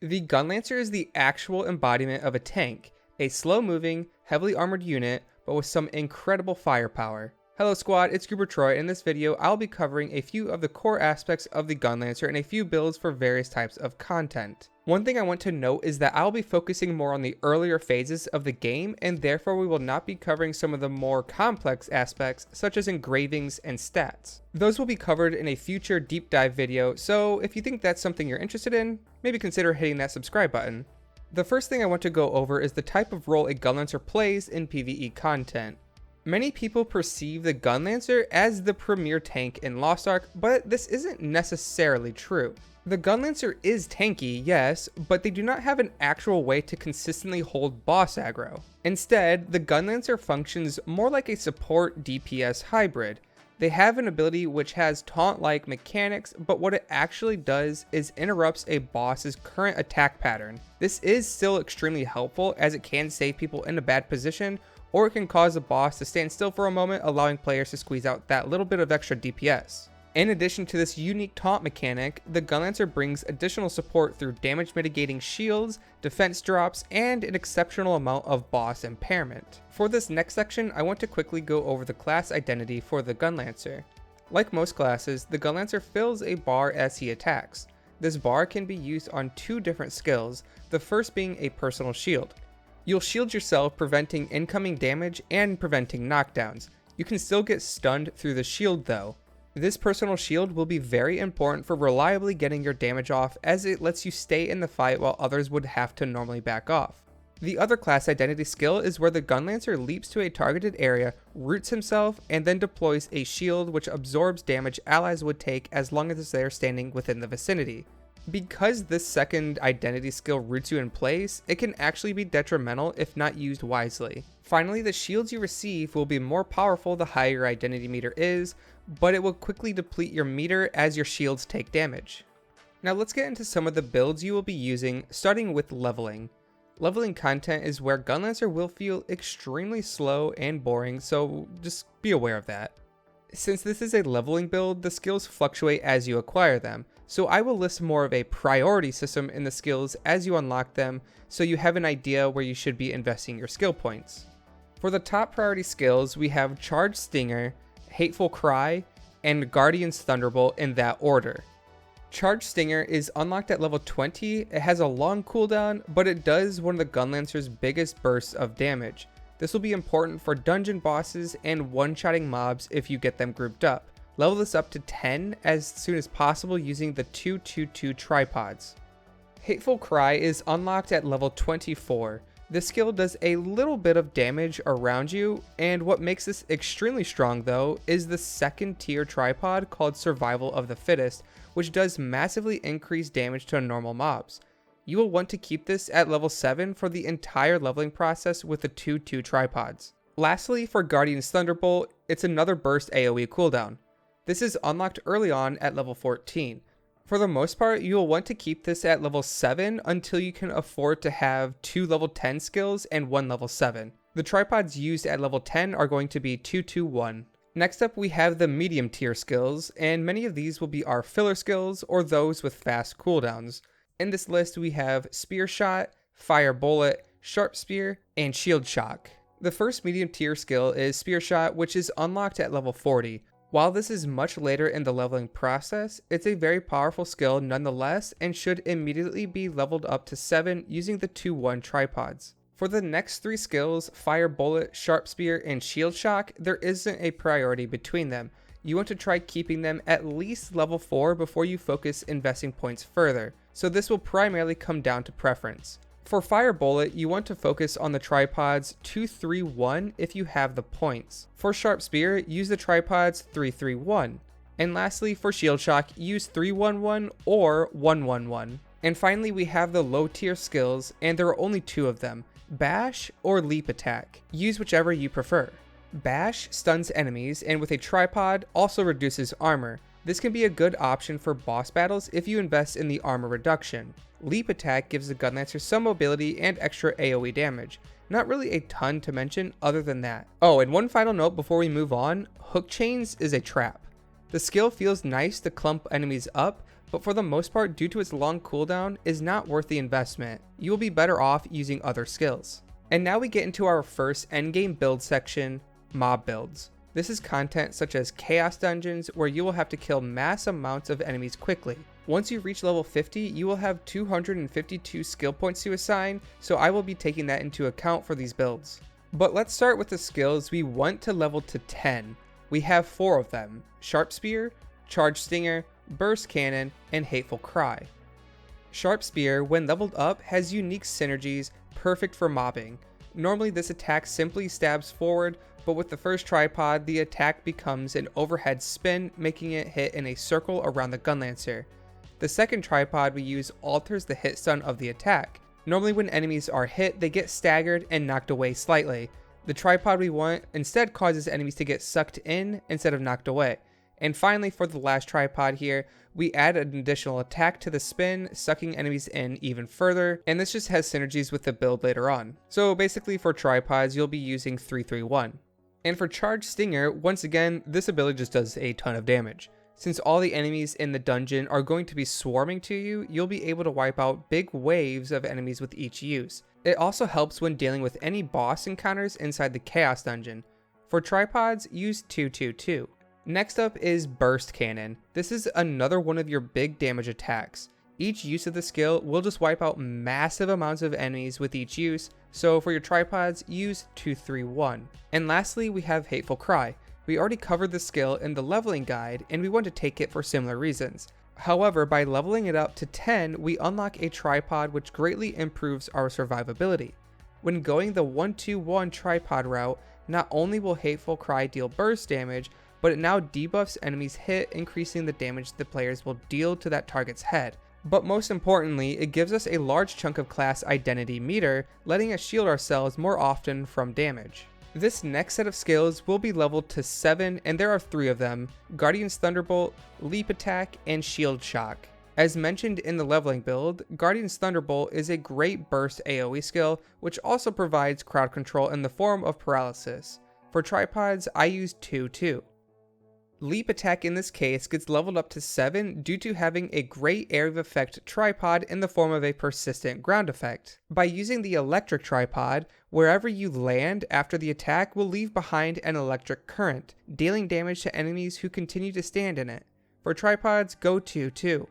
The Gunlancer is the actual embodiment of a tank, a slow-moving, heavily armored unit, but with some incredible firepower. Hello squad, it's GooberTroy. In this video, I'll be covering a few of the core aspects of the Gunlancer and a few builds for various types of content. One thing I want to note is that I'll be focusing more on the earlier phases of the game, and therefore we will not be covering some of the more complex aspects such as engravings and stats. Those will be covered in a future deep dive video, so if you think that's something you're interested in, maybe consider hitting that subscribe button. The first thing I want to go over is the type of role a Gunlancer plays in PvE content. Many people perceive the Gunlancer as the premier tank in Lost Ark, but this isn't necessarily true. The Gunlancer is tanky, yes, but they do not have an actual way to consistently hold boss aggro. Instead, the Gunlancer functions more like a support DPS hybrid. They have an ability which has taunt-like mechanics, but what it actually does is interrupts a boss's current attack pattern. This is still extremely helpful as it can save people in a bad position, or it can cause a boss to stand still for a moment, allowing players to squeeze out that little bit of extra DPS. In addition to this unique taunt mechanic, the Gunlancer brings additional support through damage mitigating shields, defense drops, and an exceptional amount of boss impairment. For this next section, I want to quickly go over the class identity for the Gunlancer. Like most classes, the Gunlancer fills a bar as he attacks. This bar can be used on two different skills, the first being a personal shield. You'll shield yourself, preventing incoming damage and preventing knockdowns. You can still get stunned through the shield though. This personal shield will be very important for reliably getting your damage off, as it lets you stay in the fight while others would have to normally back off. The other class identity skill is where the Gunlancer leaps to a targeted area, roots himself, and then deploys a shield which absorbs damage allies would take as long as they are standing within the vicinity. Because this second identity skill roots you in place, it can actually be detrimental if not used wisely. Finally, the shields you receive will be more powerful the higher your identity meter is, but it will quickly deplete your meter as your shields take damage. Now let's get into some of the builds you will be using, starting with leveling. Leveling content is where Gunlancer will feel extremely slow and boring, so just be aware of that. Since this is a leveling build, the skills fluctuate as you acquire them, so I will list more of a priority system in the skills as you unlock them, so you have an idea where you should be investing your skill points. For the top priority skills, we have Charged Stinger, Hateful Cry, and Guardian's Thunderbolt in that order. Charged Stinger is unlocked at level 20, it has a long cooldown, but it does one of the Gunlancer's biggest bursts of damage. This will be important for dungeon bosses and one-shotting mobs if you get them grouped up. Level this up to 10 as soon as possible using the 222 tripods. Hateful Cry is unlocked at level 24. This skill does a little bit of damage around you, and what makes this extremely strong though is the second tier tripod called Survival of the Fittest, which does massively increase damage to normal mobs. You will want to keep this at level 7 for the entire leveling process with the 2 tripods. Lastly, for Guardian's Thunderbolt, it's another burst AoE cooldown. This is unlocked early on at level 14. For the most part, you will want to keep this at level 7 until you can afford to have 2 level 10 skills and 1 level 7. The tripods used at level 10 are going to be 221. Next up, we have the medium tier skills, and many of these will be our filler skills or those with fast cooldowns. In this list, we have Spear Shot, Fire Bullet, Sharp Spear, and Shield Shock. The first medium tier skill is Spear Shot, which is unlocked at level 40. While this is much later in the leveling process, it's a very powerful skill nonetheless and should immediately be leveled up to 7 using the 2-1 tripods. For the next 3 skills, Fire Bullet, Sharp Spear, and Shield Shock, there isn't a priority between them. You want to try keeping them at least level 4 before you focus investing points further, so this will primarily come down to preference. For Fire Bullet, you want to focus on the tripods 2-3-1 if you have the points. For Sharp Spear, use the tripods 3-3-1. And lastly, for Shield Shock, use 3-1-1 or 1-1-1. And finally, we have the low tier skills, and there are only 2 of them, Bash or Leap Attack. Use whichever you prefer. Bash stuns enemies and with a tripod also reduces armor. This can be a good option for boss battles if you invest in the armor reduction. Leap Attack gives the Gunlancer some mobility and extra AoE damage. Not really a ton to mention other than that. Oh, and one final note before we move on, Hook Chains is a trap. The skill feels nice to clump enemies up, but for the most part, due to its long cooldown, is not worth the investment. You will be better off using other skills. And now we get into our first endgame build section, mob builds. This is content such as chaos dungeons where you will have to kill mass amounts of enemies quickly. Once you reach level 50, you will have 252 skill points to assign, so I will be taking that into account for these builds. But let's start with the skills we want to level to 10. We have 4 of them: Sharp Spear, Charge Stinger, Burst Cannon, and Hateful Cry. Sharp Spear, when leveled up, has unique synergies perfect for mobbing. Normally this attack simply stabs forward, but with the first tripod, the attack becomes an overhead spin, making it hit in a circle around the Gunlancer. The second tripod we use alters the hit stun of the attack. Normally when enemies are hit, they get staggered and knocked away slightly. The tripod we want instead causes enemies to get sucked in instead of knocked away. And finally, for the last tripod here, we add an additional attack to the spin, sucking enemies in even further, and this just has synergies with the build later on. So basically for tripods, you'll be using 331. And for Charge Stinger, once again, this ability just does a ton of damage. Since all the enemies in the dungeon are going to be swarming to you, you'll be able to wipe out big waves of enemies with each use. It also helps when dealing with any boss encounters inside the Chaos Dungeon. For tripods, use 222. Next up is Burst Cannon. This is another one of your big damage attacks. Each use of the skill will just wipe out massive amounts of enemies with each use, so for your tripods, use 231. And lastly, we have Hateful Cry. We already covered the skill in the leveling guide, and we want to take it for similar reasons. However, by leveling it up to 10, we unlock a tripod which greatly improves our survivability. When going the 1-2-1 tripod route, not only will Hateful Cry deal burst damage, but it now debuffs enemies hit, increasing the damage the players will deal to that target's head. But most importantly, it gives us a large chunk of class identity meter, letting us shield ourselves more often from damage. This next set of skills will be leveled to 7, and there are 3 of them: Guardian's Thunderbolt, Leap Attack, and Shield Shock. As mentioned in the leveling build, Guardian's Thunderbolt is a great burst AoE skill, which also provides crowd control in the form of paralysis. For tripods, I use 2-2. Leap Attack in this case gets leveled up to 7 due to having a great area of effect tripod in the form of a persistent ground effect. By using the electric tripod, wherever you land after the attack will leave behind an electric current, dealing damage to enemies who continue to stand in it. For tripods, go 2-2.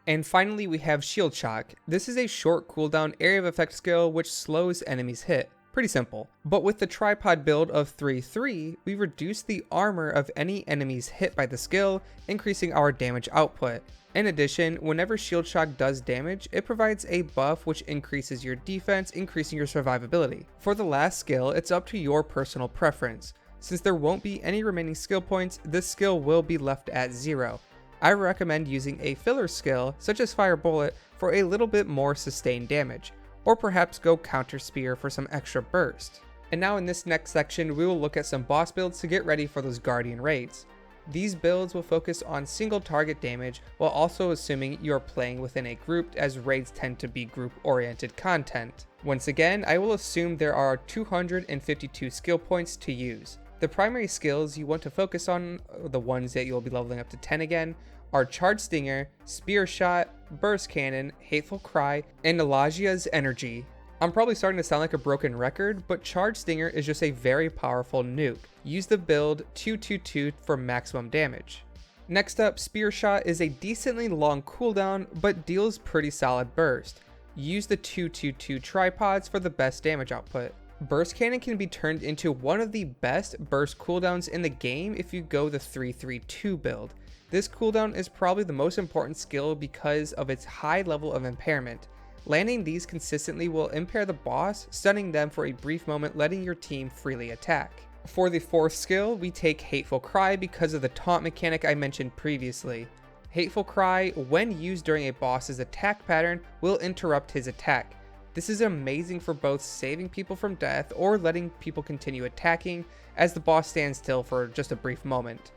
And finally we have Shield Shock. This is a short cooldown area of effect skill which slows enemies hit. Pretty simple. But with the tripod build of 3-3, we reduce the armor of any enemies hit by the skill, increasing our damage output. In addition, whenever Shield Shock does damage, it provides a buff which increases your defense, increasing your survivability. For the last skill, it's up to your personal preference. Since there won't be any remaining skill points, this skill will be left at 0. I recommend using a filler skill, such as Fire Bullet, for a little bit more sustained damage, or perhaps go Counter Spear for some extra burst. And now in this next section, we will look at some boss builds to get ready for those Guardian raids. These builds will focus on single target damage while also assuming you are playing within a group, as raids tend to be group oriented content. Once again, I will assume there are 252 skill points to use. The primary skills you want to focus on, the ones that you'll be leveling up to 10 again, are Charge Stinger, Spear Shot, Burst Cannon, Hateful Cry, and Elagia's Energy. I'm probably starting to sound like a broken record, but Charge Stinger is just a very powerful nuke. Use the build 2-2-2 for maximum damage. Next up, Spear Shot is a decently long cooldown, but deals pretty solid burst. Use the 2-2-2 tripods for the best damage output. Burst Cannon can be turned into one of the best burst cooldowns in the game if you go the 3-3-2 build. This cooldown is probably the most important skill because of its high level of impairment. Landing these consistently will impair the boss, stunning them for a brief moment, letting your team freely attack. For the 4th skill, we take Hateful Cry because of the taunt mechanic I mentioned previously. Hateful Cry, when used during a boss's attack pattern, will interrupt his attack. This is amazing for both saving people from death or letting people continue attacking as the boss stands still for just a brief moment.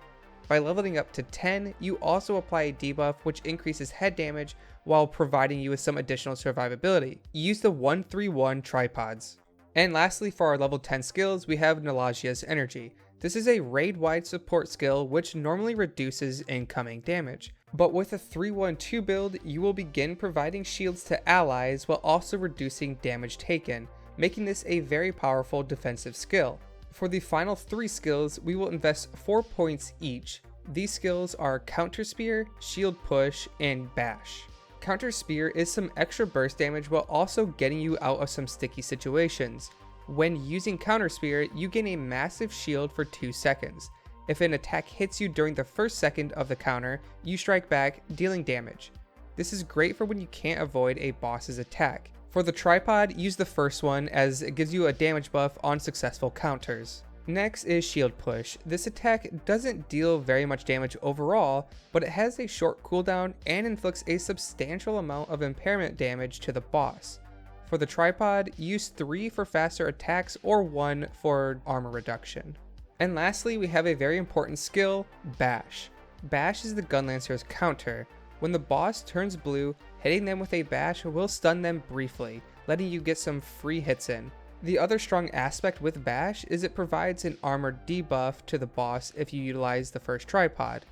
By leveling up to 10, you also apply a debuff which increases head damage while providing you with some additional survivability. Use the 1-3-1 tripods. And lastly, for our level 10 skills, we have Elagia's Energy. This is a raid-wide support skill which normally reduces incoming damage. But with a 3-1-2 build, you will begin providing shields to allies while also reducing damage taken, making this a very powerful defensive skill. For the final 3 skills, we will invest 4 points each. These skills are Counter Spear, Shield Push, and Bash. Counter Spear is some extra burst damage while also getting you out of some sticky situations. When using Counter Spear, you gain a massive shield for 2 seconds. If an attack hits you during the first second of the counter, you strike back, dealing damage. This is great for when you can't avoid a boss's attack. For the tripod, use the first one as it gives you a damage buff on successful counters. Next is Shield Push. This attack doesn't deal very much damage overall, but it has a short cooldown and inflicts a substantial amount of impairment damage to the boss. For the tripod, use 3 for faster attacks or 1 for armor reduction. And lastly, we have a very important skill, Bash. Bash is the Gunlancer's counter. When the boss turns blue, hitting them with a bash will stun them briefly, letting you get some free hits in. The other strong aspect with Bash is it provides an armor debuff to the boss if you utilize the first tripod.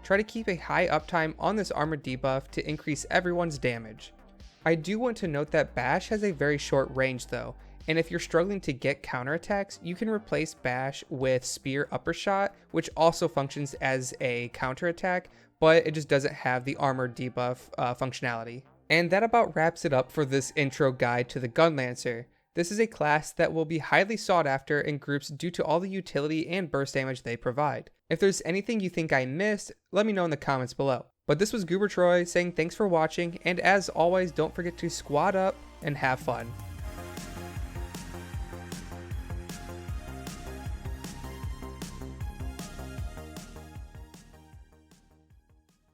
Try to keep a high uptime on this armor debuff to increase everyone's damage. I do want to note that Bash has a very short range though, and if you're struggling to get counterattacks, you can replace Bash with Spear Upper Shot, which also functions as a counterattack, but it just doesn't have the armor debuff functionality. And that about wraps it up for this intro guide to the Gunlancer. This is a class that will be highly sought after in groups due to all the utility and burst damage they provide. If there's anything you think I missed, let me know in the comments below. But this was GooberTroy saying thanks for watching, and as always, don't forget to squad up and have fun.